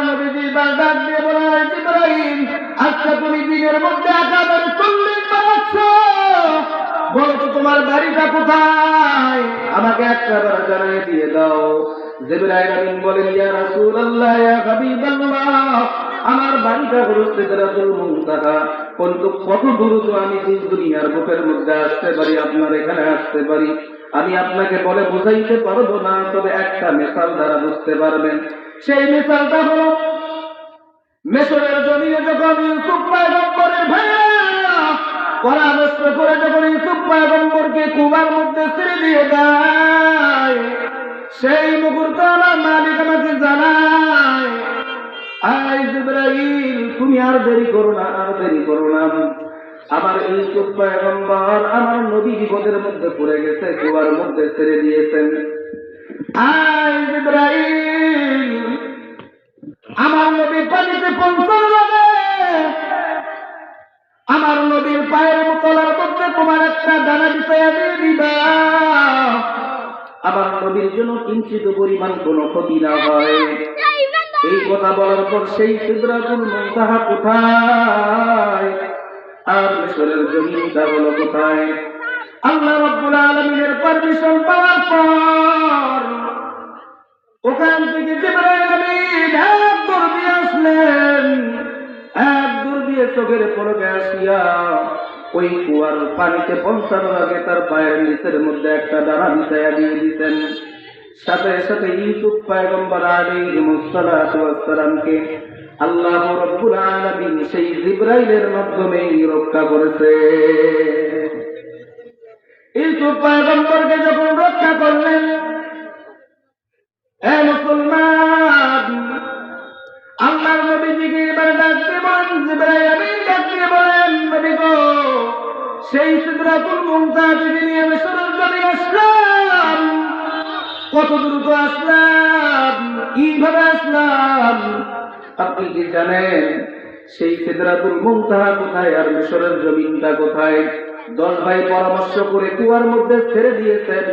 নবীজি ডাক দিয়ে বলে, জিবরাইল, আজকে তুমি দিনের মধ্যে একেবারে 40 বানাচ্ছ, বলো তো তোমার বাড়িটা কোথায়, আমাকে একবার জানিয়ে দিয়ে দাও। জিবরাইল আমিন বলেন, ইয়া রাসূলুল্লাহ, ইয়া হাবিবাল্লাহ, আমার বাড়িটা হলো সিদরাতুল মুনতাহা, কিন্তু কত দূর তো আমি দুনিয়ার বুকের মধ্যে আসতে পারি, আপনার এখানে আসতে পারি, আমি আপনাকে বলে বুঝাইতে পারবো না, তবে একটা মিসাল দ্বারা বুঝতে পারবেন। সেই মিসালটা হলো, মিশরের জমিনে যখন ইউসুফ পয়গম্বরের ভাইয়েরা পরামর্শ করে যখন ইউসুফ পয়গম্বরকে কুবার মধ্যে ছেড়ে দিয়ে দেয়, সেই মুহূর্তে আমার মালিক আমাকে জানায়, আয় জিবরাইল, তুমি আর দেরি করো না, আর দেরি করো না, আমার ইউসুফ পয়গম্বর আমার নবী বিপদের মধ্যে পড়ে গেছে, কুয়ার মধ্যে ছেড়ে দিয়েছেন। আয় জিবরাইল, আমার নবীর পানিতে পৌঁছানো যাবে, আমার নবীর পায়ের তলার মধ্যে তোমার একটা ডানা বিছাইয়া দিয়ে দিবা, আমার নবীর জন্য কিঞ্চিত পরিমাণ কোনো ক্ষতি না হয়। এই কথা বলার পর সেই সিদরাতুল মুনতাহা কোথায়, আর মিশরের জমিনটা হলো কোথায়, আল্লাহ রাব্বুল আলামিনের পারমিশন পাওয়ার পর ওখান থেকে জিবরাইল আমিন এক দৌড় দিয়ে আসলেন, এক দৌড় দিয়ে চোখের পলকে আসিয়া ওই কুয়ার পানিতে পৌঁছানোর আগে তার পায়ের নিচের মধ্যে একটা ডানা বিছাইয়া দিয়ে দিতেন। সাথে সাথে ইউসুফ পয়গম্বর আলাইহিস সালাতু ওয়াস সালামকে আল্লাহ রাব্বুল আলামিন সেই জিবরাইলের মাধ্যমে রক্ষা করেছে। ইউসুফ পয়গম্বরকে যখন রক্ষা করলেন, হে মুসলমান, আল্লাহর নবীজিকে এবার ডাক দিয়ে বলেন, জিবরাইল আমিন ডাক দিয়ে বলেন, নবী গো, সেই সিদরাতুল মুনতাহা থেকে নিয়ে মিশরের জমিনে আসলাম, কত দ্রুত আসলাম, কিভাবে আসলাম, আপনি কি জানেন সেই সিদরাতুল মুনতাহা কোথায় আর মিশরের জমিনটা কোথায়? 10 ভাই পরামর্শ করে কুয়ার মধ্যে ছেড়ে দিয়েছেন,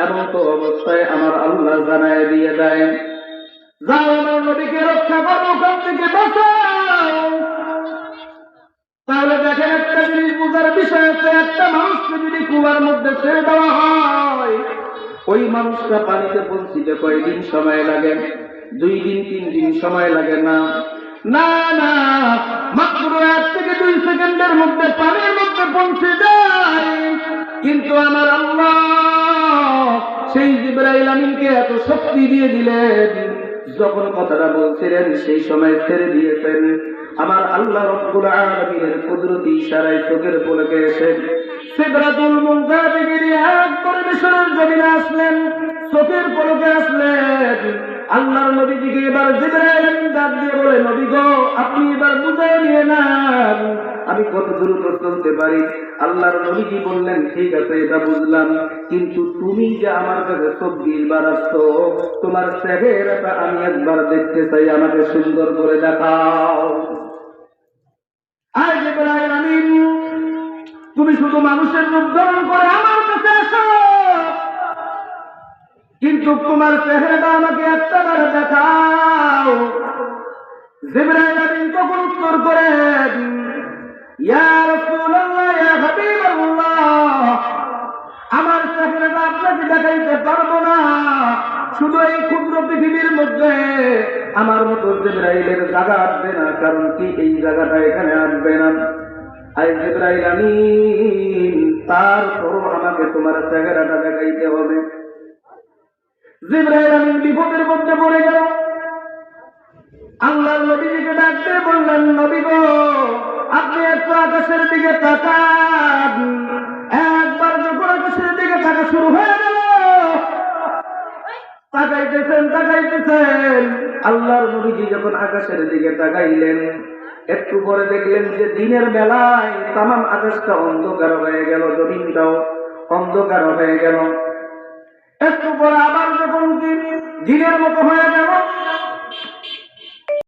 এমন তো অবস্থায় আমার আল্লাহ জানায় দিয়ে দেয়, যাও আমার নবীকে রক্ষা করো, ওখান থেকে বাঁচাও। তাহলে দেখেন, একটা জিনিস বোঝার বিষয় আছে, একটা মানুষকে যদি কুয়ার মধ্যে ছেড়ে দেওয়া হয়, ওই মানুষটা পানিতে পৌঁছিতে কয়দিন সময় লাগে? 2 দিন 3 দিন সময় লাগে না, না না, মাত্র 1 থেকে 2 সেকেন্ডের মধ্যে পানির মধ্যে পৌঁছে যায়। কিন্তু আমার আল্লাহ সেই জিবরাইল আমিনকে এত শক্তি দিয়ে দিলেন, যখন কথাটা বলছিলেন সেই সময় ছেড়ে দিয়েছেন। আমার আল্লাহ রব্বুল আলামিনের কুদরতি ইশারায় চোখের পলকে এসে সিদরাতুল মুনতাহা থেকে একবার মিশরের জমিনে আসলেন, চোখের পলকে আসলেন। আল্লাহর নবীজিকে এবার জিবরাইল আমিন ডাক দিয়ে বলে, নবী গো, আপনি এবার বুঝে নিয়ে নেন আমি কত দ্রুত চলতে পারি। আল্লাহর নবীজি বললেন, ঠিক আছে, এটা বুঝলাম, কিন্তু তুমি যে আমার কাছে 24 বার আসছো, তোমার চেহারাটা আমি একবার দেখতে চাই, আমাকে সুন্দর করে দেখাও। আয় জিবরাইল আমিন, তুমি শুধু মানুষের রূপ ধারণ করে আমার কাছে আসো, কিন্তু তোমার চেহারাটা আমাকে একটাবার দেখাও। জিবরাইল আমিন তখন উত্তর করেন, ইয়া রাসূলুল্লাহ, ইয়া হাবিবাল্লাহ, আমার চেহারাটা আপনাকে দেখাইতে পারবো না, শুধু এই ক্ষুদ্র পৃথিবীর মধ্যে আমার মতো জিবরাইলের জায়গা আসবে না। কারণ কি, এই জায়গাটা এখানে আসবে না। আয় জিবরাইল আমিন, তারপরও আমাকে তোমার চেহারাটা দেখাইতে হবে। জিবরাইল আমিন বিপদের মধ্যে পড়ে গেল। আল্লাহর নবীজিকে ডাক দিয়ে বললেন, নবী গো, আপনি একটু আকাশের দিকে তাকান। একবার যখন আকাশের দিকে তাকা শুরু হয়ে গেল, তাকাইতেছেন। আল্লাহর নবীজি যখন আকাশের দিকে তাকাইলেন, একটু পরে দেখলেন যে দিনের বেলায় তামাম আকাশটা অন্ধকার হয়ে গেল, জমিনটাও অন্ধকার হয়ে গেল। একটু পরে আবার যখন দিনের মতো হয়ে গেল,